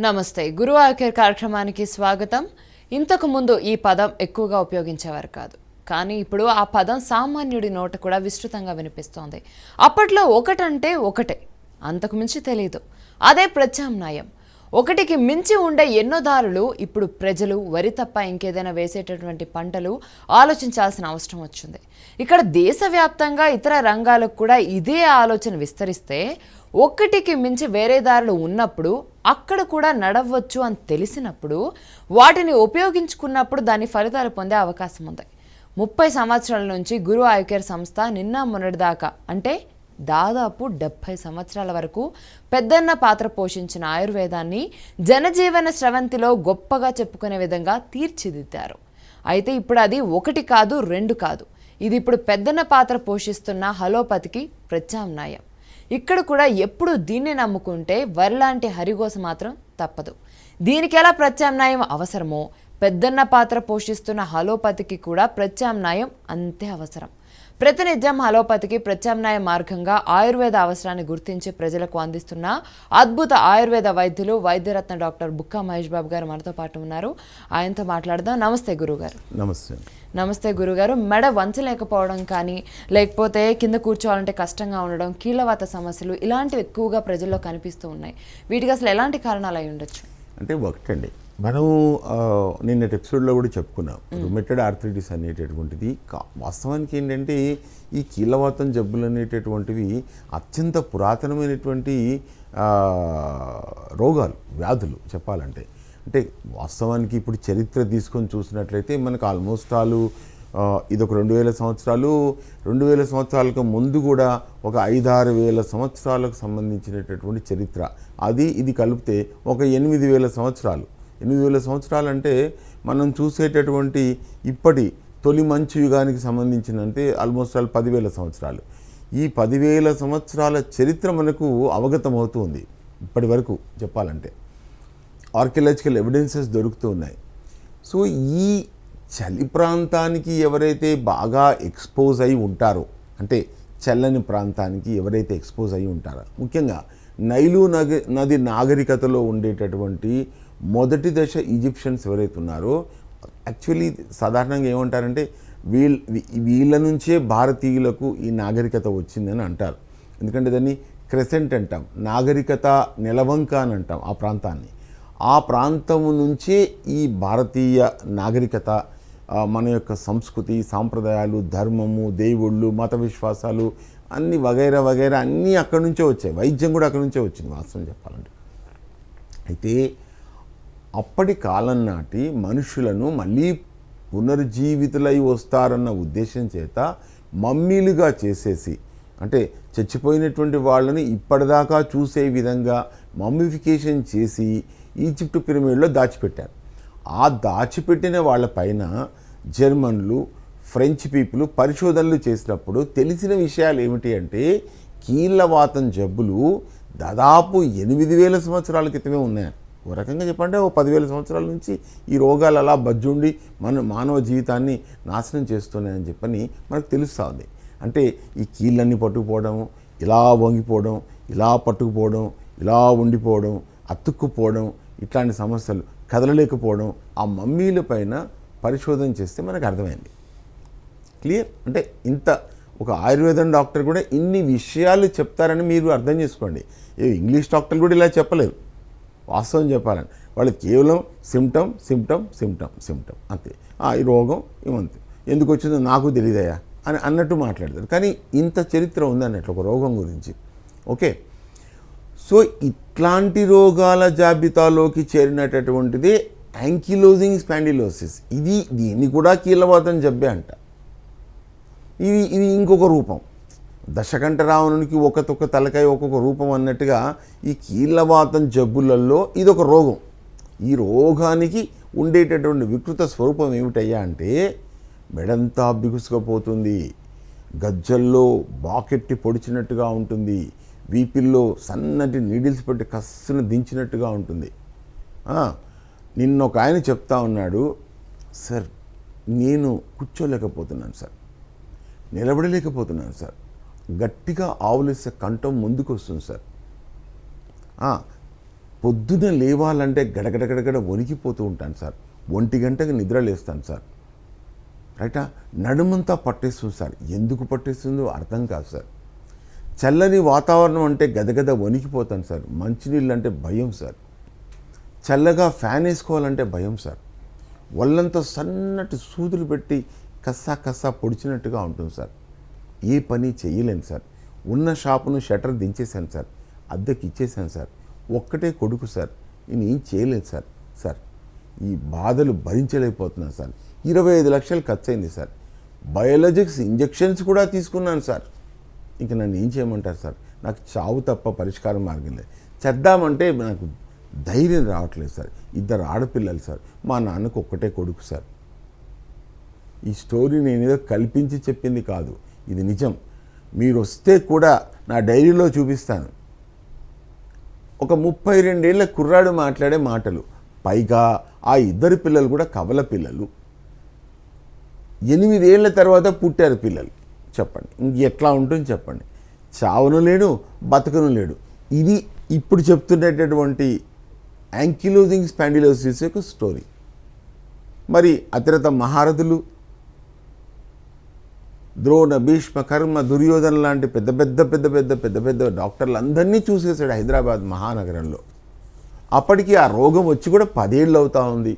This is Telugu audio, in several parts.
నమస్తే గురు ఆఖర్ కార్యక్రమానికి స్వాగతం. ఇంతకు ముందు ఈ పదం ఎక్కువగా ఉపయోగించేవారు కాదు, కానీ ఇప్పుడు ఆ పదం సామాన్యుడి నోట కూడా విస్తృతంగా వినిపిస్తోంది. అప్పట్లో ఒకటంటే ఒకటే, అంతకు మించి తెలియదు. అదే ప్రత్యామ్నాయం. ఒకటికి మించి ఉండే ఎన్నో దారులు ఇప్పుడు ప్రజలు వరి తప్ప ఇంకేదైనా వేసేటటువంటి పంటలు ఆలోచించాల్సిన అవసరం వచ్చింది. ఇక్కడ దేశవ్యాప్తంగా ఇతర రంగాలకు కూడా ఇదే ఆలోచన విస్తరిస్తే, ఒక్కటికి మించి వేరే దారులు ఉన్నప్పుడు అక్కడ కూడా నడవచ్చు అని తెలిసినప్పుడు వాటిని ఉపయోగించుకున్నప్పుడు దాని ఫలితాలు పొందే అవకాశం ఉంది. 30 సంవత్సరాల నుంచి గురు ఐకేర్ సంస్థ నిన్న మొన్నటిదాకా అంటే దాదాపు 70 సంవత్సరాల వరకు పెద్దన్న పాత్ర పోషించిన ఆయుర్వేదాన్ని జనజీవన స్రవంతిలో గొప్పగా చెప్పుకునే విధంగా తీర్చిదిద్దారు. అయితే ఇప్పుడు అది ఒకటి కాదు, రెండు కాదు. ఇది ఇప్పుడు పెద్దన్న పాత్ర పోషిస్తున్న హలోపతికి ప్రత్యామ్నాయం. ఇక్కడ కూడా ఎప్పుడు దీన్ని నమ్ముకుంటే వరిలాంటి హరిగోస మాత్రం తప్పదు. దీనికి ఎలా ప్రత్యామ్నాయం అవసరమో పెద్దన్న పాత్ర పోషిస్తున్న హలోపతికి కూడా ప్రత్యామ్నాయం అంతే అవసరం. ప్రతినిత్యం హలోపతికి ప్రత్యామ్నాయ మార్గంగా ఆయుర్వేద అవసరాన్ని గుర్తించి ప్రజలకు అందిస్తున్న అద్భుత ఆయుర్వేద వైద్యులు వైద్యరత్న డాక్టర్ బుక్కా మహేష్ బాబు గారు మనతో పాటు ఉన్నారు. ఆయనతో మాట్లాడదాం. నమస్తే గురుగారు. నమస్తే గురుగారు. మెడ వంచలేకపోవడం కానీ, లేకపోతే కింద కూర్చోవాలంటే కష్టంగా ఉండడం, కీళ్ళవాత సమస్యలు ఇలాంటివి ఎక్కువగా ప్రజల్లో కనిపిస్తూ ఉన్నాయి. వీటికి అసలు ఎలాంటి కారణాలు అయి ఉండొచ్చు? అంటే ఒకటండి, మనం నిన్న ఎపిసోడ్లో కూడా చెప్పుకున్నాం, రుమెటెడ్ ఆర్థరైటిస్ అనేటటువంటిది వాస్తవానికి ఏంటంటే ఈ కీళ్ళవాతం జబ్బులు అనేటటువంటివి అత్యంత పురాతనమైనటువంటి రోగాలు, వ్యాధులు చెప్పాలంటే. అంటే వాస్తవానికి ఇప్పుడు చరిత్ర తీసుకొని చూసినట్లయితే మనకు ఆల్మోస్ట్ ఇదొక 2000 సంవత్సరాలు, 2000 సంవత్సరాలకు ముందు కూడా ఒక 5-6 సంవత్సరాలకు సంబంధించినటువంటి చరిత్ర. ఇది కలిపితే ఒక 8,000 సంవత్సరాలు. 8,000 సంవత్సరాలు అంటే మనం చూసేటటువంటి ఇప్పటి తొలి మంచు యుగానికి సంబంధించినంతే ఆల్మోస్ట్ 10,000 సంవత్సరాలు. ఈ 10,000 సంవత్సరాల చరిత్ర మనకు అవగతమవుతుంది ఇప్పటి వరకు చెప్పాలంటే. ఆర్కియలాజికల్ ఎవిడెన్సెస్ దొరుకుతూ ఉన్నాయి. సో ఈ చలి ప్రాంతానికి ఎవరైతే బాగా ఎక్స్పోజ్ అయి ఉంటారో, అంటే చల్లని ప్రాంతానికి ఎవరైతే ఎక్స్పోజ్ అయి ఉంటారో, ముఖ్యంగా నైలు నది నాగరికతలో ఉండేటటువంటి మొదటి దశ ఈజిప్షియన్స్ ఎవరైతే ఉన్నారో, యాక్చువల్లీ సాధారణంగా ఏమంటారంటే వీళ్ళ నుంచే భారతీయులకు ఈ నాగరికత వచ్చిందని అంటారు. ఎందుకంటే దాన్ని క్రెసెంట్ అంటాం, నాగరికత నెలవంక అని అంటాం ఆ ప్రాంతాన్ని. ఆ ప్రాంతము నుంచే ఈ భారతీయ నాగరికత, మన యొక్క సంస్కృతి, సాంప్రదాయాలు, ధర్మము, దేవుళ్ళు, మత విశ్వాసాలు అన్నీ వగైరా వగైరా అన్నీ అక్కడి నుంచే వచ్చాయి. వైద్యం కూడా అక్కడి నుంచే వచ్చింది వాస్తవం చెప్పాలంటే. అయితే అప్పటి కాలం నాటి మనుషులను మళ్ళీ పునర్జీవితులై వస్తారన్న ఉద్దేశం చేత మమ్మీలుగా చేసేసి, అంటే చచ్చిపోయినటువంటి వాళ్ళని ఇప్పటిదాకా చూసే విధంగా మమ్మిఫికేషన్ చేసి ఈజిప్ట్ పిరమిడ్లో దాచిపెట్టారు. ఆ దాచిపెట్టిన వాళ్ళపైన జర్మన్లు, ఫ్రెంచ్ పీపుల్ పరిశోధనలు చేసినప్పుడు తెలిసిన విషయాలు ఏమిటి అంటే, కీళ్ళవాతం జబ్బులు దాదాపు 8,000 సంవత్సరాల క్రితమే ఉన్నాయి. ఓ రకంగా చెప్పంటే 10,000 సంవత్సరాల నుంచి ఈ రోగాలు అలా బజ్జుండి మానవ జీవితాన్ని నాశనం చేస్తున్నాయని చెప్పని మనకు తెలుస్తుంది. అంటే ఈ కీళ్ళన్నీ పట్టుకుపోవడం, ఇలా వంగిపోవడం, ఇలా పట్టుకుపోవడం, ఇలా ఉండిపోవడం, అతుక్కుపోవడం, ఇట్లాంటి సమస్యలు, కదలలేకపోవడం, ఆ మమ్మీల పైన పరిశోధన చేస్తే మనకు అర్థమైంది. క్లియర్? అంటే ఇంత ఒక ఆయుర్వేదం డాక్టర్ కూడా ఇన్ని విషయాలు చెప్తారని మీరు అర్థం చేసుకోండి. ఇంగ్లీష్ డాక్టర్లు కూడా ఇలా చెప్పలేరు వాస్తవం చెప్పాలని. వాళ్ళు కేవలం సిమ్టమ్ అంతే. ఈ రోగం ఏమంతే, ఎందుకు వచ్చిందో నాకు తెలియదయా అని అన్నట్టు మాట్లాడతారు. కానీ ఇంత చరిత్ర ఉంది అన్నట్లు ఒక రోగం గురించి. ఓకే, సో ఇట్లాంటి రోగాల జాబితాలోకి చేరినటువంటిదే యాంకిలోజింగ్ స్పాండిలోసిస్. దీన్ని కూడా కీళ్ళవాతం జబ్బే అంట. ఇది ఇంకొక రూపం. దశకంఠ రావణునికి ఒక్కొక్క తలకాయ ఒక్కొక్క రూపం అన్నట్టుగా ఈ కీళ్ళవాతం జబ్బులలో ఇదొక రోగం. ఈ రోగానికి ఉండేటటువంటి వికృత స్వరూపం ఏమిటయ్యా అంటే, మెడంతా బిగుసుకుపోతుంది, గజ్జల్లో బాకెట్టి పొడిచినట్టుగా ఉంటుంది, వీపిల్లో సన్నటి నీడిల్స్ పెట్టి కస్సును దించినట్టుగా ఉంటుంది. నిన్న ఒక ఆయన చెప్తా ఉన్నాడు, సార్ నేను కూర్చోలేకపోతున్నాను సార్, నిలబడలేకపోతున్నాను సార్, గట్టిగా ఆవులేసే కంఠం ముందుకు వస్తుంది సార్, పొద్దున లేవాలంటే గడగడగడగడ వణికిపోతూ ఉంటాను సార్. 1 గంటకి నిద్ర లేస్తాను సార్. రైటా, నడుమంతా పట్టేస్తుంది సార్. ఎందుకు పట్టేస్తుందో అర్థం కాదు సార్. చల్లని వాతావరణం అంటే గదగద వణికిపోతాను సార్. మంచినీళ్ళు అంటే భయం సార్. చల్లగా ఫ్యాన్ వేసుకోవాలంటే భయం సార్. ఒళ్ళంతా సన్నటి సూదులు పెట్టి కస్సా కస్సా పొడిచినట్టుగా ఉంటుంది సార్. ఏ పని చేయలేను సార్. ఉన్న షాపును షట్టర్ దించేశాను సార్. అద్దెకి ఇచ్చేసాను సార్. ఒక్కటే కొడుకు సార్. నేను ఏం చేయలేదు సార్. సార్, ఈ బాధలు భరించలేకపోతున్నాను సార్. 25 లక్షలు ఖర్చు అయింది సార్. బయోలాజిక్స్ ఇంజెక్షన్స్ కూడా తీసుకున్నాను సార్. ఇంక నన్ను ఏం చేయమంటారు సార్? నాకు చావు తప్ప పరిష్కారం మార్గం లేదు. చేద్దామంటే నాకు ధైర్యం రావట్లేదు సార్. 2 ఆడపిల్లలు సార్. మా నాన్నకు ఒక్కటే కొడుకు సార్. ఈ స్టోరీ నేనేదో కల్పించి చెప్పింది కాదు, ఇది నిజం. మీరు వస్తే కూడా నా డైరీలో చూపిస్తాను. ఒక 32 ఏళ్ల కుర్రాడు మాట్లాడే మాటలు. పైగా ఆ 2 పిల్లలు కూడా కవల పిల్లలు. 8 ఏళ్ల తర్వాత పుట్టారు పిల్లలు. చెప్పండి, ఇంక ఎట్లా ఉంటుంది చెప్పండి. చావను లేడు, బతకను లేడు. ఇది ఇప్పుడు చెప్తున్నటువంటి యాంకిలోజింగ్ స్పాండిలోసిస్ యొక్క స్టోరీ. మరి అతిరథ మహారథులు ద్రోణ, భీష్మ, కర్మ, దుర్యోధన లాంటి పెద్ద పెద్ద డాక్టర్లు అందరినీ చూసేసాడు హైదరాబాద్ మహానగరంలో. అప్పటికి ఆ రోగం వచ్చి కూడా 10 ఏళ్ళు అవుతా ఉంది.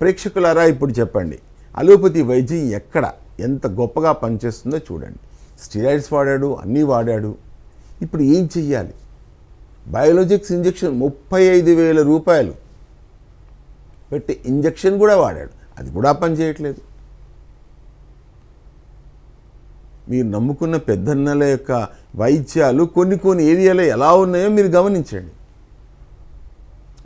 ప్రేక్షకులారా, ఇప్పుడు చెప్పండి, అలోపతి వైద్యం ఎక్కడ ఎంత గొప్పగా పనిచేస్తుందో చూడండి. స్టిరాయిడ్స్ వాడాడు, అన్నీ వాడాడు. ఇప్పుడు ఏం చెయ్యాలి? బయోలాజిక్స్ ఇంజెక్షన్ 35,000 రూపాయలు పెట్టి ఇంజెక్షన్ కూడా వాడాడు. అది కూడా పనిచేయట్లేదు. మీరు నమ్ముకున్న పెద్దన్నల యొక్క వైద్యాలు కొన్ని ఏరియాలో ఎలా ఉన్నాయో మీరు గమనించండి.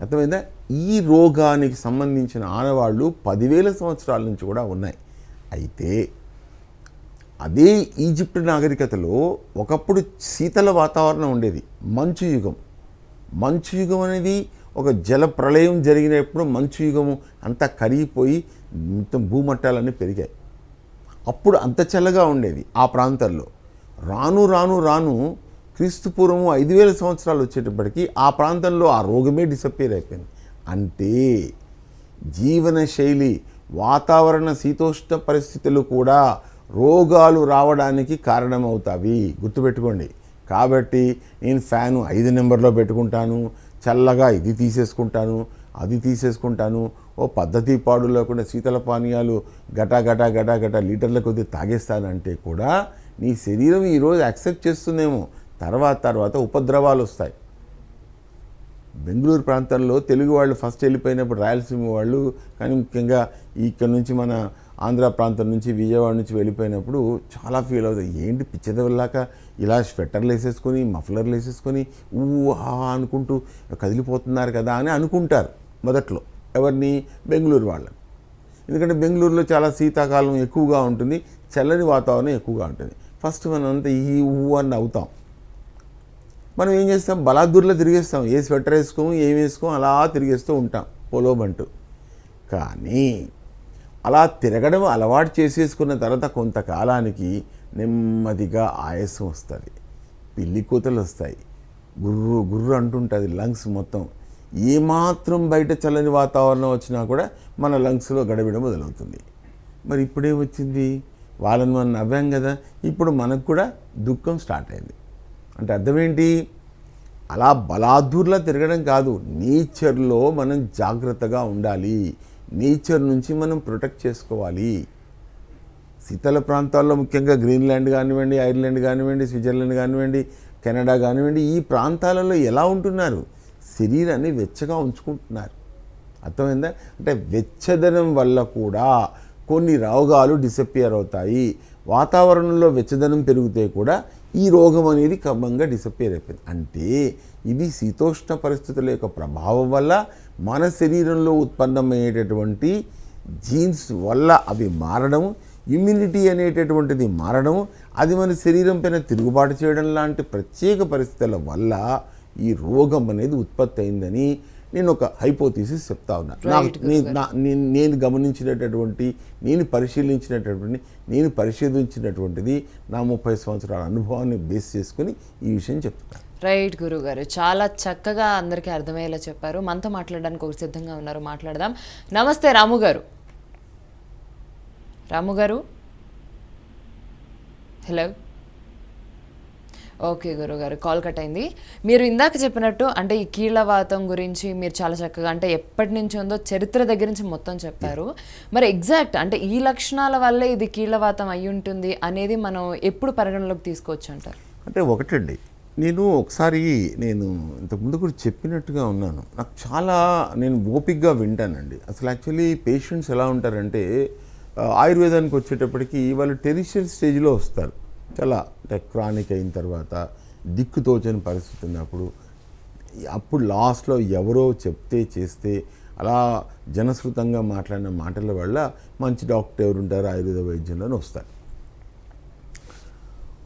అర్థమైందా? ఈ రోగానికి సంబంధించిన ఆనవాళ్ళు 10,000 సంవత్సరాల నుంచి కూడా ఉన్నాయి. అయితే అదే ఈజిప్ట్ నాగరికతలో ఒకప్పుడు శీతల వాతావరణం ఉండేది. మంచు యుగం అనేది ఒక జల ప్రళయం జరిగినప్పుడు మంచు యుగము అంతా కరిగిపోయి మొత్తం భూమట్టాలన్నీ పెరిగాయి. అప్పుడు అంత చల్లగా ఉండేది ఆ ప్రాంతాల్లో. రాను క్రీస్తుపూర్వము 5,000 సంవత్సరాలు వచ్చేటప్పటికి ఆ ప్రాంతంలో ఆ రోగమే డిసప్పేర్ అయిపోయింది. అంటే జీవన శైలి, వాతావరణ శీతోష్ణ పరిస్థితులు కూడా రోగాలు రావడానికి కారణమవుతాయి. గుర్తుపెట్టుకోండి. కాబట్టి నేను ఫ్యాను 5 నెంబర్లో పెట్టుకుంటాను, చల్లగా ఇది తీసేసుకుంటాను, అది తీసేసుకుంటాను, ఓ పద్ధతి పాడు లేకుండా శీతల పానీయాలు గటా లీటర్ల కొద్దీ తాగేస్తానంటే కూడా నీ శరీరం ఈరోజు యాక్సెప్ట్ చేస్తుందేమో, తర్వాత ఉపద్రవాలు వస్తాయి. బెంగళూరు ప్రాంతంలో తెలుగు వాళ్ళు ఫస్ట్ వెళ్ళిపోయినప్పుడు రాయలసీమ వాళ్ళు, కానీ ముఖ్యంగా ఇక్కడ నుంచి మన ఆంధ్ర ప్రాంతం నుంచి విజయవాడ నుంచి వెళ్ళిపోయినప్పుడు చాలా ఫీల్ అవుతాయి. ఏంటి పిచ్చెదవల్లాక ఇలా స్వెటర్లు వేసేసుకొని మఫ్లర్లు వేసేసుకొని ఊహా అనుకుంటూ కదిలిపోతున్నారు కదా అని అనుకుంటారు మొదట్లో. ఎవరిని? బెంగళూరు వాళ్ళని. ఎందుకంటే బెంగళూరులో చాలా శీతాకాలం ఎక్కువగా ఉంటుంది, చల్లని వాతావరణం ఎక్కువగా ఉంటుంది. ఫస్ట్ మనం అంతా ఈ ఊ అని అవుతాం. మనం ఏం చేస్తాం? బలాదూర్లో తిరిగేస్తాం. ఏ స్వెటర్ వేసుకోము, ఏం వేసుకోము, అలా తిరిగేస్తూ ఉంటాం పోలోబంటూ. కానీ అలా తిరగడం అలవాటు చేసేసుకున్న తర్వాత కొంతకాలానికి నెమ్మదిగా ఆయాసం వస్తుంది, పిల్లి కూతలు వస్తాయి, గుర్రు అంటుంటుంది లంగ్స్ మొత్తం. ఏమాత్రం బయట చల్లని వాతావరణం వచ్చినా కూడా మన లంగ్స్లో గడబిడ మొదలవుతుంది. మరి ఇప్పుడేమొచ్చింది? వాళ్ళని మనం నవ్వాం కదా, ఇప్పుడు మనకు కూడా దుఃఖం స్టార్ట్ అయింది. అంటే అర్థం ఏంటి? అలా బలాదూర్లా తిరగడం కాదు, నేచర్లో మనం జాగ్రత్తగా ఉండాలి. నేచర్ నుంచి మనం ప్రొటెక్ట్ చేసుకోవాలి. శీతల ప్రాంతాల్లో ముఖ్యంగా గ్రీన్లాండ్ కానివ్వండి, ఐర్లాండ్ కానివ్వండి, స్విట్జర్లాండ్ కానివ్వండి, కెనడా కానివ్వండి, ఈ ప్రాంతాలలో ఎలా ఉంటున్నారు? శరీరాన్ని వెచ్చగా ఉంచుకుంటున్నారు. అర్థమైందా? అంటే వెచ్చదనం వల్ల కూడా కొన్ని రోగాలు డిసప్పియర్ అవుతాయి. వాతావరణంలో వెచ్చదనం పెరిగితే కూడా ఈ రోగం అనేది క్రమంగా డిసప్పియర్ అయిపోయింది. అంటే ఇది శీతోష్ణ పరిస్థితుల యొక్క ప్రభావం వల్ల మన శరీరంలో ఉత్పన్నమయ్యేటటువంటి జీన్స్ వల్ల అవి మారడము, ఇమ్యూనిటీ అనేటటువంటిది మారడము, అది మన శరీరం పైన తిరుగుబాటు చేయడం లాంటి ప్రత్యేక పరిస్థితుల వల్ల ఈ రోగం అనేది ఉత్పత్తి అయిందని నేను ఒక హైపోథీసిస్ చెప్తా ఉన్నా. నేను గమనించినటువంటి, నేను పరిశీలించినటువంటిది, నా 30 సంవత్సరాల అనుభవాన్ని బేస్ చేసుకుని ఈ విషయం చెప్తాను. రైట్ గురుగారు, చాలా చక్కగా అందరికీ అర్థమయ్యేలా చెప్పారు. మనతో మాట్లాడడానికి ఒక సిద్ధంగా ఉన్నారు, మాట్లాడదాం. నమస్తే రాము గారు. రాము గారు, హలో. ఓకే గురుగారు, కాల్ కట్ అయింది. మీరు ఇందాక చెప్పినట్టు అంటే ఈ కీళ్ళవాతం గురించి మీరు చాలా చక్కగా అంటే ఎప్పటి నుంచి ఉందో చరిత్ర దగ్గర నుంచి మొత్తం చెప్పారు. మరి ఎగ్జాక్ట్ అంటే ఈ లక్షణాల వల్లే ఇది కీళ్ళవాతం అయి ఉంటుంది అనేది మనం ఎప్పుడు పరిగణలోకి తీసుకోవచ్చు అంటారు? అంటే ఒకటండి, నేను ఇంతకుముందు కూడా చెప్పినట్టుగా ఉన్నాను. నాకు నేను ఓపిక్గా వింటానండి. అసలు యాక్చువల్లీ పేషెంట్స్ ఎలా ఉంటారంటే ఆయుర్వేదానికి వచ్చేటప్పటికి వాళ్ళు టెరిషియల్ స్టేజ్లో వస్తారు. చాలా అంటే క్రానిక్ అయిన తర్వాత దిక్కుతోచని పరిస్థితి ఉన్నప్పుడు, అప్పుడు లాస్ట్లో ఎవరో చెప్తే చేస్తే అలా జనశ్రుతంగా మాట్లాడిన మాటల వల్ల మంచి డాక్టర్ ఎవరు ఉంటారు ఆయుర్వేద వైద్యంలోనే వస్తారు.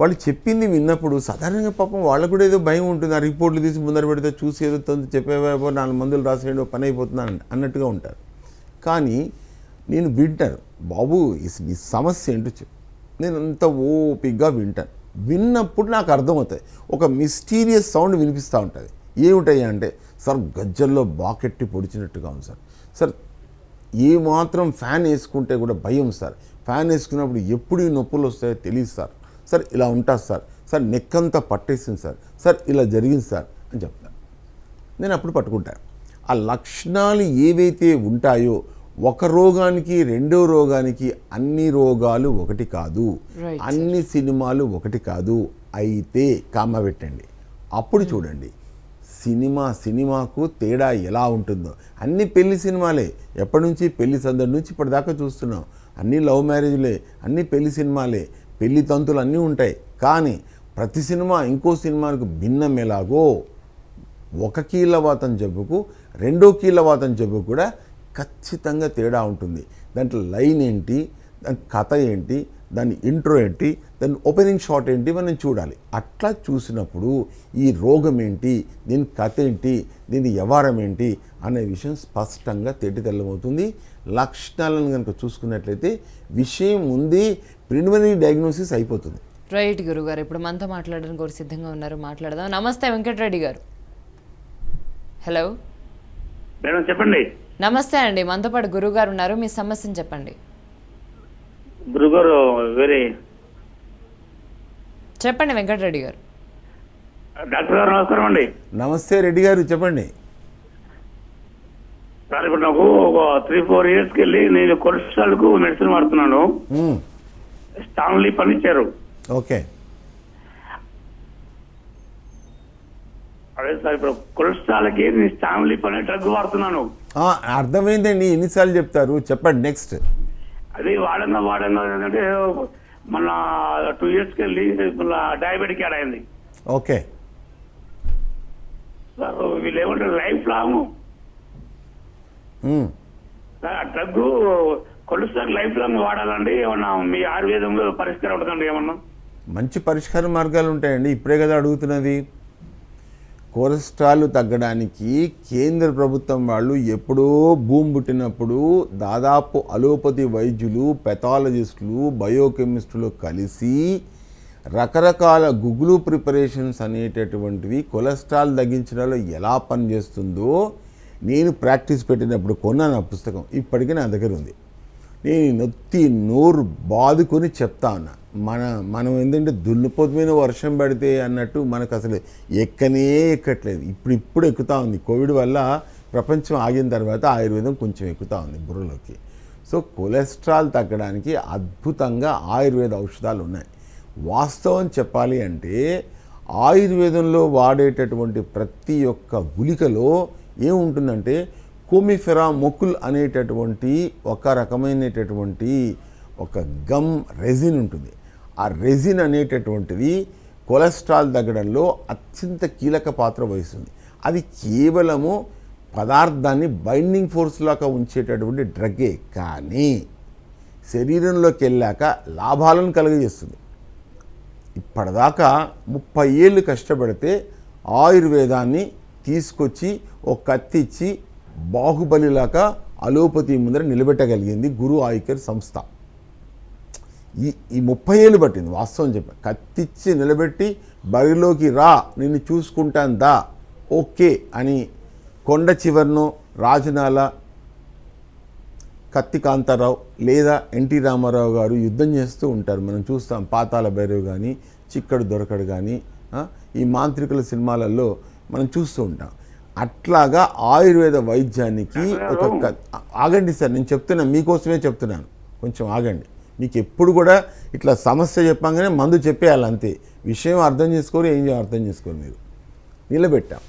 వాళ్ళు చెప్పింది విన్నప్పుడు సాధారణంగా పాపం వాళ్ళకు కూడా ఏదో భయం ఉంటుంది. ఆ రిపోర్ట్లు తీసి ముందర పెడితే చూసి ఏదో చెప్పేవో 4 మందులు రాసేయడం పని అయిపోతున్నాను అన్నట్టుగా ఉంటారు. కానీ నేను వింటాను, బాబు ఈ సమస్య ఏంటో చెప్పు. నేను అంత ఓపిక్గా వింటాను. విన్నప్పుడు నాకు అర్థమవుతాయి. ఒక మిస్టీరియస్ సౌండ్ వినిపిస్తూ ఉంటుంది. ఏమిటయ్యా అంటే, సార్ గజ్జల్లో బాకెట్టి పొడిచినట్టుగా ఉంది సార్. సార్ ఏమాత్రం ఫ్యాన్ వేసుకుంటే కూడా భయం సార్. ఫ్యాన్ వేసుకున్నప్పుడు ఎప్పుడు ఈ నొప్పులు వస్తాయో తెలియదు సార్. సార్ ఇలా ఉంటుంది సార్. సార్ నెక్ అంతా పట్టేసింది సార్. సార్ ఇలా జరిగింది సార్ అని చెప్తాను. నేను అప్పుడు పట్టుకుంటాను. ఆ లక్షణాలు ఏవైతే ఉంటాయో ఒక రోగానికి రెండో రోగానికి అన్ని రోగాలు ఒకటి కాదు, అన్ని సినిమాలు ఒకటి కాదు. అయితే కామ పెట్టండి, అప్పుడు చూడండి సినిమాకు తేడా ఎలా ఉంటుందో. అన్ని పెళ్లి సినిమాలే, ఎప్పటి నుంచి పెళ్లి సందడి నుంచి ఇప్పటిదాకా చూస్తున్నాం. అన్ని లవ్ మ్యారేజ్లే, అన్ని పెళ్లి సినిమాలే, పెళ్లి తంతులు అన్నీ ఉంటాయి. కానీ ప్రతి సినిమా ఇంకో సినిమాకు భిన్నం ఎలాగో ఒక కీళ్ళవాతం జబ్బుకు రెండో కీళ్ళవాతం జబ్బుకు కూడా ఖచ్చితంగా తేడా ఉంటుంది. దాంట్లో లైన్ ఏంటి, దాని కథ ఏంటి, దాని ఇంట్రో ఏంటి, దాని ఓపెనింగ్ షాట్ ఏంటి మనం చూడాలి. అట్లా చూసినప్పుడు ఈ రోగం ఏంటి, దీని కథ ఏంటి, దీని వ్యవహారం ఏంటి అనే విషయం స్పష్టంగా తెల్లమవుతుంది. లక్షణాలను కనుక చూసుకున్నట్లయితే విషయం ఉంది, ప్రిలిమినరీ డయాగ్నోసిస్ అయిపోతుంది. రైట్ గురుగారు, ఇప్పుడు మనతో మాట్లాడడానికి కూడా సిద్ధంగా ఉన్నారు, మాట్లాడదాం. నమస్తే వెంకటరెడ్డి గారు. హలో మేడం చెప్పండి. నమస్తే అండి, మనతో పాటు గురువు గారు ఉన్నారు, మీ సమస్యను చెప్పండి. గురుగారు చెప్పండి వెంకటరెడ్డి గారు. డాక్టర్ గారు నమస్కారం అండి. నమస్తే రెడ్డి గారు, చెప్పండి. సార్ ఇప్పుడు నాకు ఒక 3-4 yearsకి వెళ్ళి నేను కొలెస్ట్రాల్ కు మెడిసిన్ వాడుతున్నాను. స్టాన్లీ పని ఇచ్చారు. ఓకే, అదే సార్ ఇప్పుడు కొలెస్ట్రాల్కి నేను స్టాన్లీ పని డ్రగ్ వాడుతున్నాను. అర్థమైందండి, ఎన్నిసార్లు చెప్తారు, చెప్పండి నెక్స్ట్. అది వాడంగా ఏంటంటే మన 2 yearsకి వెళ్ళి డయాబెటిక్ యాడ్ అయింది. ఓకే సార్ వీళ్ళు ఏమంటారు life long drug cholesterol life long వాడాలండి. ఏమన్నా మీ ఆయుర్వేదంలో పరిష్కారం ఉంటుందండి? ఏమన్నా మంచి పరిష్కార మార్గాలు ఉంటాయండి. ఇప్పుడే కదా అడుగుతున్నది. కొలెస్ట్రాల్ తగ్గడానికి కేంద్ర ప్రభుత్వం వాళ్ళు ఎప్పుడో భూమి పుట్టినప్పుడు దాదాపు అలోపతి వైద్యులు, పెథాలజిస్టులు, బయోకెమిస్టులు కలిసి రకరకాల గుగ్గులు ప్రిపరేషన్స్ అనేటటువంటివి కొలెస్ట్రాల్ తగ్గించడంలో ఎలా పనిచేస్తుందో నేను ప్రాక్టీస్ పెట్టినప్పుడు కొన్నాను ఆ పుస్తకం. ఇప్పటికీ నా దగ్గర ఉంది. నేను నోరు బాదుకొని చెప్తా ఉన్నా. మనం ఏంటంటే దున్నుపోతు మీద వర్షం పడితే అన్నట్టు మనకు అసలు ఎక్కట్లేదు. ఇప్పుడు ఎక్కుతా ఉంది. కోవిడ్ వల్ల ప్రపంచం ఆగిన తర్వాత ఆయుర్వేదం కొంచెం ఎక్కుతా ఉంది బుర్రలోకి. సో కొలెస్ట్రాల్ తగ్గడానికి అద్భుతంగా ఆయుర్వేద ఔషధాలు ఉన్నాయి. వాస్తవం చెప్పాలి అంటే ఆయుర్వేదంలో వాడేటటువంటి ప్రతి ఒక్క గుళికలో ఏముంటుందంటే కోమిఫెరా మొకుల్ అనేటటువంటి ఒక రకమైనటువంటి ఒక గమ్ రెజిన్ ఉంటుంది. ఆ రెజిన్ అనేటటువంటిది కొలెస్ట్రాల్ తగ్గడంలో అత్యంత కీలక పాత్ర వహిస్తుంది. అది కేవలము పదార్థాన్ని బైండింగ్ ఫోర్స్ లాగా ఉంచేటటువంటి డ్రగ్గే, కానీ శరీరంలోకి వెళ్ళాక లాభాలను కలుగజేస్తుంది. ఇప్పటిదాకా 30 ఏళ్ళు కష్టపడితే ఆయుర్వేదాన్ని తీసుకొచ్చి ఒక కత్తిచ్చి బాహుబలిలాగా అలోపతి ముందర నిలబెట్టగలిగింది గురు ఆయుర్వేద సంస్థ. ఈ 30 ఏళ్ళు పట్టింది వాస్తవం చెప్పా. కత్తిచ్చి నిలబెట్టి బరిలోకి రా, నిన్ను చూసుకుంటాను దా, ఓకే అని కొండ చివరినో రాజనాల కత్తి కాంతారావు లేదా ఎన్టీ రామారావు గారు యుద్ధం చేస్తూ ఉంటారు. మనం చూస్తాం పాతాళ భైరవ్ కానీ, చిక్కడు దొరకడు కానీ, ఈ మాంత్రికుల సినిమాలలో మనం చూస్తూ ఉంటాం. అట్లాగా ఆయుర్వేద వైద్యానికి ఆగండి సార్, నేను చెప్తున్నాను, మీకోసమే చెప్తున్నాను, కొంచెం ఆగండి. మీకు ఎప్పుడు కూడా ఇట్లా సమస్య చెప్పంగానే మందు చెప్పేయాలి అంతే. విషయం అర్థం చేసుకోరు, ఏం అర్థం చేసుకోరు. మీరు నిలబెట్టాం.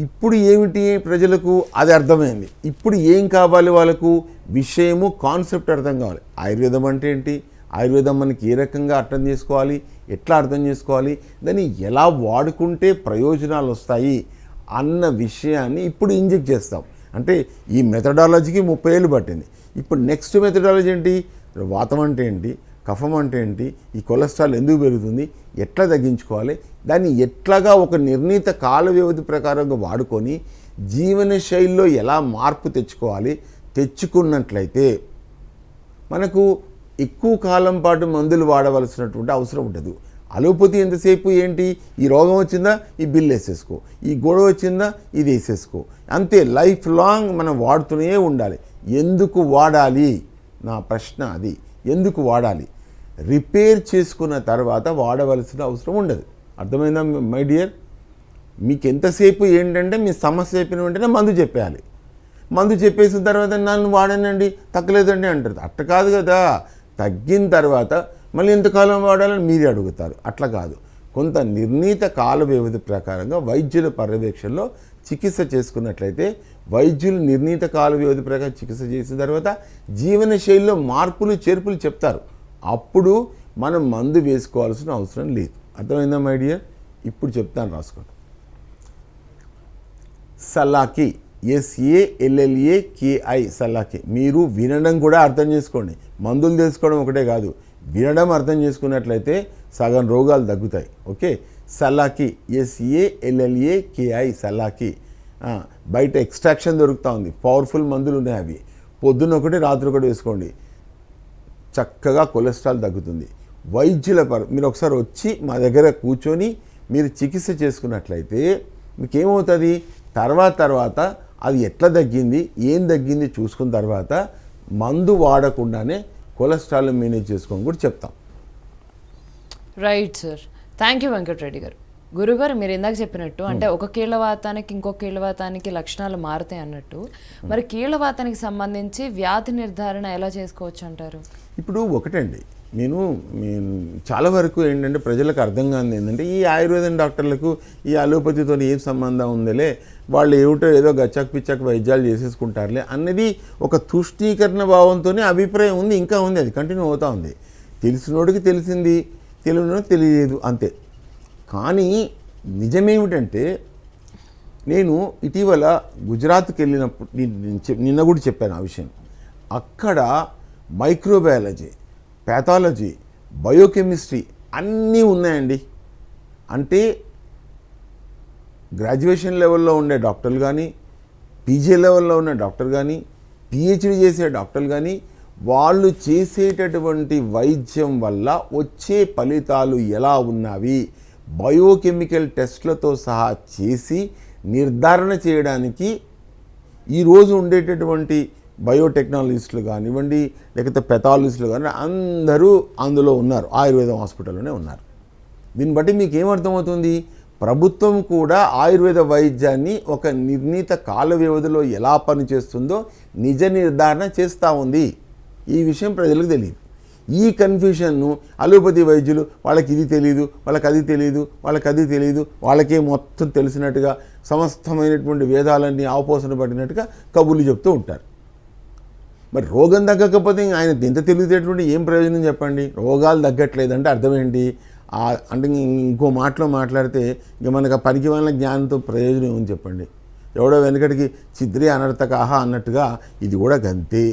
ఇప్పుడు ఏమిటి ప్రజలకు అది అర్థమైంది. ఇప్పుడు ఏం కావాలి వాళ్ళకు? విషయము, కాన్సెప్ట్ అర్థం కావాలి. ఆయుర్వేదం అంటే ఏంటి, ఆయుర్వేదం మనకి ఏ రకంగా అర్థం చేసుకోవాలి, ఎట్లా అర్థం చేసుకోవాలి, దాన్ని ఎలా వాడుకుంటే ప్రయోజనాలు వస్తాయి అన్న విషయాన్ని ఇప్పుడు ఇంజెక్ట్ చేస్తాం. అంటే ఈ మెథడాలజీకి 30 ఏళ్ళు పట్టింది. ఇప్పుడు నెక్స్ట్ మెథడాలజీ ఏంటి? వాతం అంటే ఏంటి, కఫం అంటే ఏంటి, ఈ కొలెస్ట్రాల్ ఎందుకు పెరుగుతుంది, ఎట్లా తగ్గించుకోవాలి, దాన్ని ఎట్లాగా ఒక నిర్ణీత కాల వ్యవధి ప్రకారంగా వాడుకొని జీవన శైలిలో ఎలా మార్పు తెచ్చుకోవాలి. తెచ్చుకున్నట్లయితే మనకు ఎక్కువ కాలం పాటు మందులు వాడవలసినటువంటి అవసరం ఉండదు. అలోపతి ఎంతసేపు ఏంటి, ఈ రోగం వచ్చిందా ఈ బిల్ వేసేసుకో, ఈ గొడవ వచ్చిందా ఇది వేసేసుకో, అంతే. లైఫ్ లాంగ్ మనం వాడుతూనే ఉండాలి. ఎందుకు వాడాలి? నా ప్రశ్న అది. ఎందుకు వాడాలి? రిపేర్ చేసుకున్న తర్వాత వాడవలసిన అవసరం ఉండదు. అర్థమైందా మై డియర్? మీకు ఎంతసేపు ఏంటంటే మీ సమస్య చెప్పిన వెంటనే మందు చెప్పేయాలి. మందు చెప్పేసిన తర్వాత నన్ను వాడానండి తగ్గలేదండి అంటారు. అట్ట కాదు కదా. తగ్గిన తర్వాత మళ్ళీ ఎంతకాలం వాడాలని మీరే అడుగుతారు. అట్లా కాదు. కొంత నిర్ణీత కాల వ్యవధి ప్రకారంగా వైద్యుల పర్యవేక్షణలో చికిత్స చేసుకున్నట్లయితే, వైద్యులు నిర్ణీత కాల వ్యవధి ప్రకారం చికిత్స చేసిన తర్వాత జీవన శైలిలో మార్పులు చేర్పులు చెప్తారు. అప్పుడు మనం మందు వేసుకోవాల్సిన అవసరం లేదు. అర్థమైందా మై డియర్? ఇప్పుడు చెప్తాను, రాసుకోండి. సలాకి, SALLAKI, సలాకి. మీరు వినడం కూడా అర్థం చేసుకోండి. మందులు తెలుసుకోవడం ఒకటే కాదు, వినడం అర్థం చేసుకున్నట్లయితే సగం రోగాలు తగ్గుతాయి. ఓకే, సలాకి, SALLAKI, సలాకి. బయట ఎక్స్ట్రాక్షన్ దొరుకుతూ ఉంది, పవర్ఫుల్ మందులు ఉన్నాయి. అవి పొద్దున్న ఒకటి రాత్రి ఒకటి వేసుకోండి, చక్కగా కొలెస్ట్రాల్ తగ్గుతుంది. వైద్యుల మీరు ఒకసారి వచ్చి మా దగ్గర కూర్చొని మీరు చికిత్స చేసుకున్నట్లయితే మీకేమవుతుంది, తర్వాత అది ఎట్లా తగ్గింది, ఏం తగ్గింది చూసుకున్న తర్వాత మందు వాడకుండానే కొలెస్ట్రాల్ మేనేజ్ చేసుకోని కూడా చెప్తాం. Right sir, thank you Venkatareddy గారు. గురుగారు, మీరు ఇందాక చెప్పినట్టు అంటే ఒక కీళ్ళవాతానికి ఇంకో కీళ్ళవాతానికి లక్షణాలు మారుతాయి అన్నట్టు, మరి కీళ్ళవాతానికి సంబంధించి వ్యాధి నిర్ధారణ ఎలా చేసుకోవచ్చు అంటారు? ఇప్పుడు ఒకటండి, నేను చాలా వరకు ఏంటంటే ప్రజలకు అర్థం కానిది ఏంటంటే, ఈ ఆయుర్వేదం డాక్టర్లకు ఈ అలోపతితో ఏం సంబంధం ఉందిలే, వాళ్ళు ఏదో గచ్చాక్ పిచ్చాక్ వైద్యాలు చేసేసుకుంటారులే అన్నది ఒక తుష్టీకరణ భావంతోనే అభిప్రాయం ఉంది, ఇంకా ఉంది, అది కంటిన్యూ అవుతూ ఉంది. తెలిసినోడికి తెలిసింది, తెలియనోడికి తెలియదు, అంతే. కానీ నిజమేమిటంటే, నేను ఇటీవల గుజరాత్కి వెళ్ళినప్పుడు నిన్న కూడా చెప్పాను ఆ విషయం. అక్కడ మైక్రోబయాలజీ, ప్యాథాలజీ, బయోకెమిస్ట్రీ అన్నీ ఉన్నాయండి. అంటే గ్రాడ్యుయేషన్ లెవెల్లో ఉండే డాక్టర్లు కానీ, పీజీ లెవెల్లో ఉన్న డాక్టర్ కానీ, పిహెచ్డి చేసే డాక్టర్లు కానీ, వాళ్ళు చేసేటటువంటి వైద్యం వల్ల వచ్చే ఫలితాలు ఎలా ఉన్నవి బయోకెమికల్ టెస్ట్లతో సహా చేసి నిర్ధారణ చేయడానికి ఈరోజు ఉండేటటువంటి బయోటెక్నాలజిస్టులు కానివ్వండి, లేకపోతే పెథాలజిస్టులు కానీ అందరూ అందులో ఉన్నారు, ఆయుర్వేదం హాస్పిటల్లోనే ఉన్నారు. దీన్ని బట్టి మీకు ఏమర్థమవుతుంది, ప్రభుత్వం కూడా ఆయుర్వేద వైద్యాన్ని ఒక నిర్ణీత కాల వ్యవధిలో ఎలా పనిచేస్తుందో నిజ నిర్ధారణ చేస్తూ ఉంది. ఈ విషయం ప్రజలకు తెలియదు. ఈ కన్ఫ్యూషన్ను అలోపతి వైద్యులు వాళ్ళకి ఇది తెలియదు, వాళ్ళకి అది తెలియదు, వాళ్ళకి అది తెలియదు, వాళ్ళకే మొత్తం తెలిసినట్టుగా సమస్తమైనటువంటి వేదాలన్నీ ఆపోసన పడినట్టుగా కబుర్లు చెప్తూ ఉంటారు. మరి రోగం తగ్గకపోతే ఆయన ఎంత తెలివితేటటువంటి ఏం ప్రయోజనం చెప్పండి? రోగాలు తగ్గట్లేదంటే అర్థం ఏంటి? అంటే ఇంకో మాటలో మాట్లాడితే ఇక మనకు ఆ పనికి వాళ్ళ జ్ఞానంతో ప్రయోజనం ఏమని చెప్పండి? ఎవడో వెనకటికి చిద్రి అనర్థకాహ అన్నట్టుగా ఇది కూడా గంతే.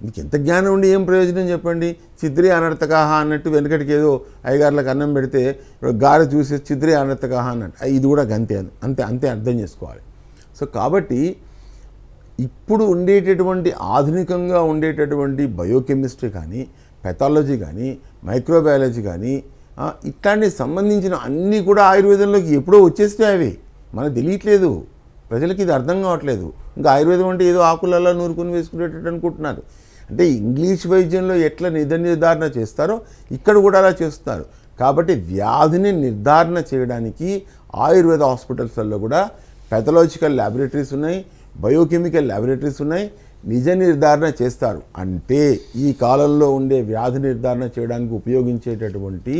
మీకు ఎంత జ్ఞానం ఉండి ఏం ప్రయోజనం చెప్పండి? చిద్రి అనర్థకాహ అన్నట్టు వెనకటికి ఏదో అయ్యగారులకు అన్నం పెడితే గారె చూసి చిద్రి అనర్థకాహ అన్నట్టు ఇది కూడా గంతే, అంతే అంతే అర్థం చేసుకోవాలి. సో కాబట్టి ఇప్పుడు ఉండేటటువంటి ఆధునికంగా ఉండేటటువంటి బయోకెమిస్ట్రీ కానీ, పెథాలజీ కానీ మైక్రోబయాలజీ కానీ ఇట్లాంటికి సంబంధించిన అన్నీ కూడా ఆయుర్వేదంలోకి ఎప్పుడో వచ్చేస్తాయి. అవి మనకు తెలియట్లేదు, ప్రజలకి ఇది అర్థం కావట్లేదు. ఇంకా ఆయుర్వేదం అంటే ఏదో ఆకులలో నూరుకొని వేసుకునేటట్టు అనుకుంటున్నారు. అంటే ఇంగ్లీష్ వైద్యంలో ఎట్లా నిర్ధారణ చేస్తారో ఇక్కడ కూడా అలా చేస్తున్నారు. కాబట్టి వ్యాధిని నిర్ధారణ చేయడానికి ఆయుర్వేద హాస్పిటల్స్లో కూడా పెథలాజికల్ ల్యాబొరేటరీస్ ఉన్నాయి, బయోకెమికల్ ల్యాబొరేటరీస్ ఉన్నాయి, నిజ నిర్ధారణ చేస్తారు. అంటే ఈ కాలంలో ఉండే వ్యాధి నిర్ధారణ చేయడానికి ఉపయోగించేటటువంటి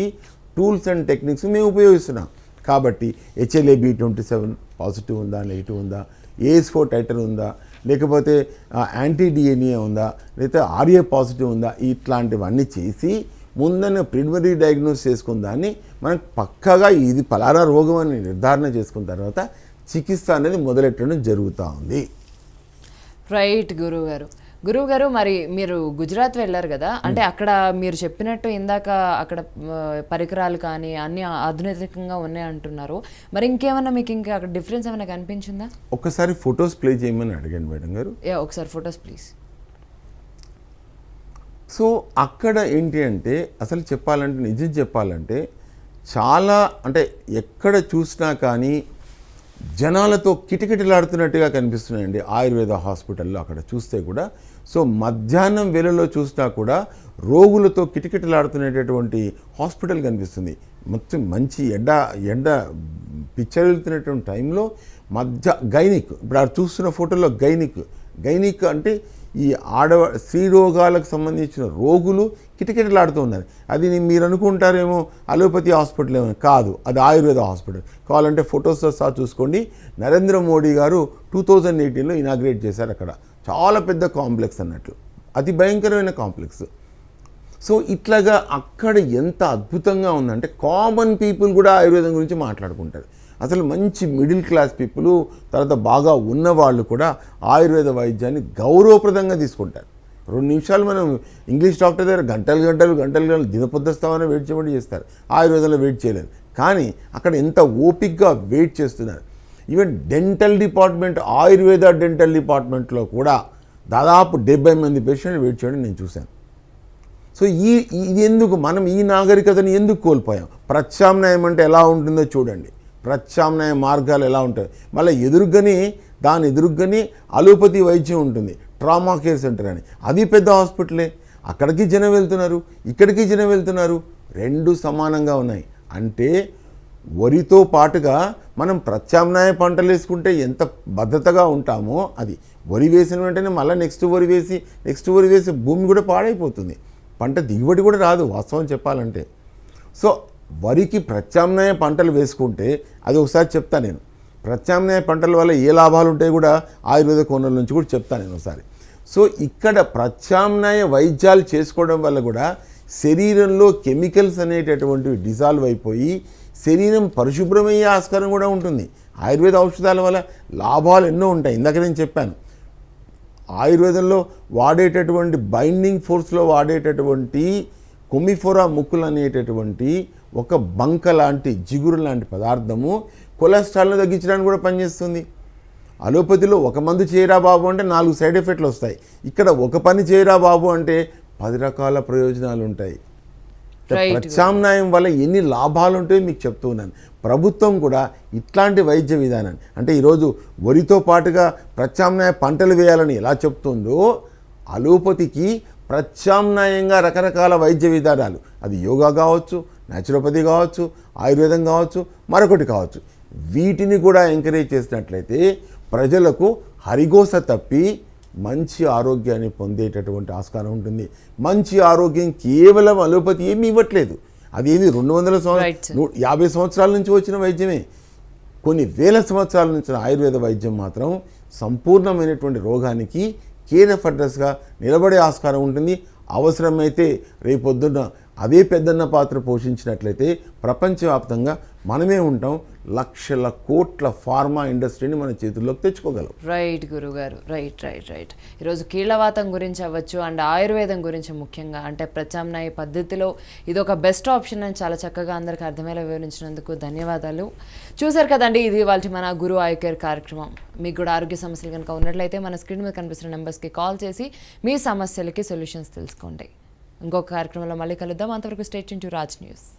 టూల్స్ అండ్ టెక్నిక్స్ మేము ఉపయోగిస్తున్నాం. కాబట్టి HLA-B27 పాజిటివ్ ఉందా, నెగిటివ్ ఉందా, AS4 టైటర్ ఉందా, లేకపోతే యాంటీ DNA ఉందా, లేకపోతే RA పాజిటివ్ ఉందా, ఇట్లాంటివన్నీ చేసి ముందన్న ప్రిలిమినరీ డయాగ్నోస్ చేసుకున్న దాన్ని మనకు పక్కాగా ఇది పలానా రోగం అని నిర్ధారణ చేసుకున్న తర్వాత చికిత్స అనేది మొదలెట్టడం జరుగుతూ ఉంది. రైట్ గురువుగారు మరి మీరు గుజరాత్ వెళ్ళారు కదా, అంటే అక్కడ మీరు చెప్పినట్టు ఇందాక అక్కడ పరికరాలు కానీ అన్ని ఆధునికంగా ఉన్నాయి అంటున్నారు. మరి ఇంకేమన్నా మీకు ఇంకా అక్కడ డిఫరెన్స్ ఏమైనా కనిపించిందా? ఒక్కసారి ఫొటోస్ ప్లే చేయమని అడిగాను మేడం గారు. ఒకసారి ఫొటోస్ ప్లీజ్. సో అక్కడ ఏంటి అంటే అసలు చెప్పాలంటే నిజం చెప్పాలంటే చాలా అంటే ఎక్కడ చూసినా కానీ జనాలతో కిటకిటలాడుతున్నట్టుగా కనిపిస్తున్నాయండి ఆయుర్వేద హాస్పిటల్లో. అక్కడ చూస్తే కూడా సో మధ్యాహ్నం వేళలో చూసినా కూడా రోగులతో కిటకిటలాడుతున్నటువంటి హాస్పిటల్ కనిపిస్తుంది. మొత్తం మంచి ఎండ పిచ్చరెళ్తున్నటువంటి టైంలో గైనిక్, ఇప్పుడు చూస్తున్న ఫోటోలో గైనిక్ అంటే ఈ స్త్రీ రోగాలకు సంబంధించిన రోగులు కిటకిటలాడుతూ ఉన్నారు. అది మీరు అనుకుంటారేమో అలోపతి హాస్పిటల్ ఏమో కాదు, అది ఆయుర్వేద హాస్పిటల్. కావాలంటే ఫొటోస్తో సహా చూసుకోండి. నరేంద్ర మోడీ గారు 2018లో ఇనాగ్రేట్ చేశారు. అక్కడ చాలా పెద్ద కాంప్లెక్స్ అన్నట్లు, అతి భయంకరమైన కాంప్లెక్స్. సో ఇట్లాగా అక్కడ ఎంత అద్భుతంగా ఉందంటే కామన్ పీపుల్ కూడా ఆయుర్వేదం గురించి మాట్లాడుకుంటారు. అసలు మంచి మిడిల్ క్లాస్ పీపుల్, తర్వాత బాగా ఉన్నవాళ్ళు కూడా ఆయుర్వేద వైద్యాన్ని గౌరవప్రదంగా తీసుకుంటారు. 2 నిమిషాలు మనం ఇంగ్లీష్ డాక్టర్ దగ్గర గంటలు దినపొద్దస్తామని వెయిట్ చేయమని చేస్తారు. ఆయుర్వేదంలో వెయిట్ చేయలేదు. కానీ అక్కడ ఎంత ఓపిక్గా వెయిట్ చేస్తున్నారు. Even dental department, Ayurveda dental డిపార్ట్మెంట్లో కూడా దాదాపు 70 మంది పేషెంట్లు వెయిట్ చేయడం నేను చూశాను. సో ఇది ఎందుకు మనం ఈ నాగరికతను ఎందుకు కోల్పోయాం? ప్రత్యామ్నాయం అంటే ఎలా ఉంటుందో చూడండి. ప్రత్యామ్నాయ మార్గాలు ఎలా ఉంటాయి. మళ్ళీ దాని ఎదురుగానే అలోపతి వైద్యం ఉంటుంది, ట్రామా కేర్ సెంటర్ అని. అది పెద్ద హాస్పిటలే. అక్కడికి జనం వెళ్తున్నారు, ఇక్కడికి జనం వెళ్తున్నారు, 2 సమానంగా ఉన్నాయి. అంటే వరితో పాటుగా మనం ప్రత్యామ్నాయ పంటలు వేసుకుంటే ఎంత భద్రతగా ఉంటామో, అది వరి వేసిన వెంటనే మళ్ళీ నెక్స్ట్ వరి వేసి భూమి కూడా పాడైపోతుంది, పంట దిగుబడి కూడా రాదు వాస్తవం చెప్పాలంటే. సో వరికి ప్రత్యామ్నాయ పంటలు వేసుకుంటే, అది ఒకసారి చెప్తాను నేను, ప్రత్యామ్నాయ పంటల వల్ల ఏ లాభాలు ఉంటాయి కూడా ఆయుర్వేద కోణం నుంచి కూడా చెప్తాను నేను ఒకసారి. సో ఇక్కడ ప్రత్యామ్నాయ వైద్యాలు చేసుకోవడం వల్ల కూడా శరీరంలో కెమికల్స్ అనేటటువంటివి డిజాల్వ్ అయిపోయి శరీరం పరిశుభ్రమయ్యే ఆస్కారం కూడా ఉంటుంది. ఆయుర్వేద ఔషధాల వల్ల లాభాలు ఎన్నో ఉంటాయి. ఇందాక నేను చెప్పాను, ఆయుర్వేదంలో వాడేటటువంటి బైండింగ్ ఫోర్స్లో వాడేటటువంటి కొమిఫోరా ముక్కులు అనేటటువంటి ఒక బంక లాంటి జిగురు లాంటి పదార్థము కొలెస్ట్రాల్ను తగ్గించడానికి కూడా పనిచేస్తుంది. అలోపతిలో ఒక మందు చేయరా బాబు అంటే 4 సైడ్ ఎఫెక్ట్లు వస్తాయి. ఇక్కడ ఒక పని చేయరా బాబు అంటే 10 రకాల ప్రయోజనాలు ఉంటాయి. ప్రత్యామ్నాయం వల్ల ఎన్ని లాభాలు ఉంటాయో మీకు చెప్తూ ఉన్నాను. ప్రభుత్వం కూడా ఇట్లాంటి వైద్య విధానాన్ని, అంటే ఈరోజు వరితో పాటుగా ప్రత్యామ్నాయ పంటలు వేయాలని ఎలా చెప్తుందో, అలోపతికి ప్రత్యామ్నాయంగా రకరకాల వైద్య విధానాలు, అది యోగా కావచ్చు, న్యాచురోపతి కావచ్చు, ఆయుర్వేదం కావచ్చు, మరొకటి కావచ్చు, వీటిని కూడా ఎంకరేజ్ చేసినట్లయితే ప్రజలకు హరిగోస తప్పి మంచి ఆరోగ్యాన్ని పొందేటటువంటి ఆస్కారం ఉంటుంది. మంచి ఆరోగ్యం కేవలం అలోపతి ఏమి ఇవ్వట్లేదు. అదేమి 250 సంవత్సరాల నుంచి వచ్చిన వైద్యమే. కొన్ని వేల సంవత్సరాల నుంచి ఆయుర్వేద వైద్యం మాత్రం సంపూర్ణమైనటువంటి రోగానికి కేర్ ఆఫ్ అడ్రస్గా నిలబడే ఆస్కారం ఉంటుంది. అవసరమైతే రేపొద్దున అదే పెద్దన్న పాత్ర పోషించినట్లయితే ప్రపంచవ్యాప్తంగా మనమే ఉంటాం. లక్షల కోట్ల ఫార్మా ఇండస్ట్రీని మన చేతుల్లోకి తెచ్చుకోగలం. రైట్ గురుగారు, రైట్. ఈరోజు కీళ్ళవాతం గురించి అవ్వచ్చు అండ్ ఆయుర్వేదం గురించి ముఖ్యంగా, అంటే ప్రత్యామ్నాయ పద్ధతిలో ఇది ఒక బెస్ట్ ఆప్షన్ అని చాలా చక్కగా అందరికీ అర్థమయ్యేలా వివరించినందుకు ధన్యవాదాలు. చూసారు కదండి, ఇది వాళ్ళ మన గురు ఐ కేర్ కార్యక్రమం. మీకు కూడా ఆరోగ్య సమస్యలు కనుక ఉన్నట్లయితే మన స్క్రీన్ మీద కనిపిస్తున్న నెంబర్స్కి కాల్ చేసి మీ సమస్యలకి సొల్యూషన్స్ తెలుసుకోండి. ఇంకొక కార్యక్రమంలో మళ్ళీ కలుద్దాం. అంతవరకు స్టేట్ టు రాజ్ న్యూస్.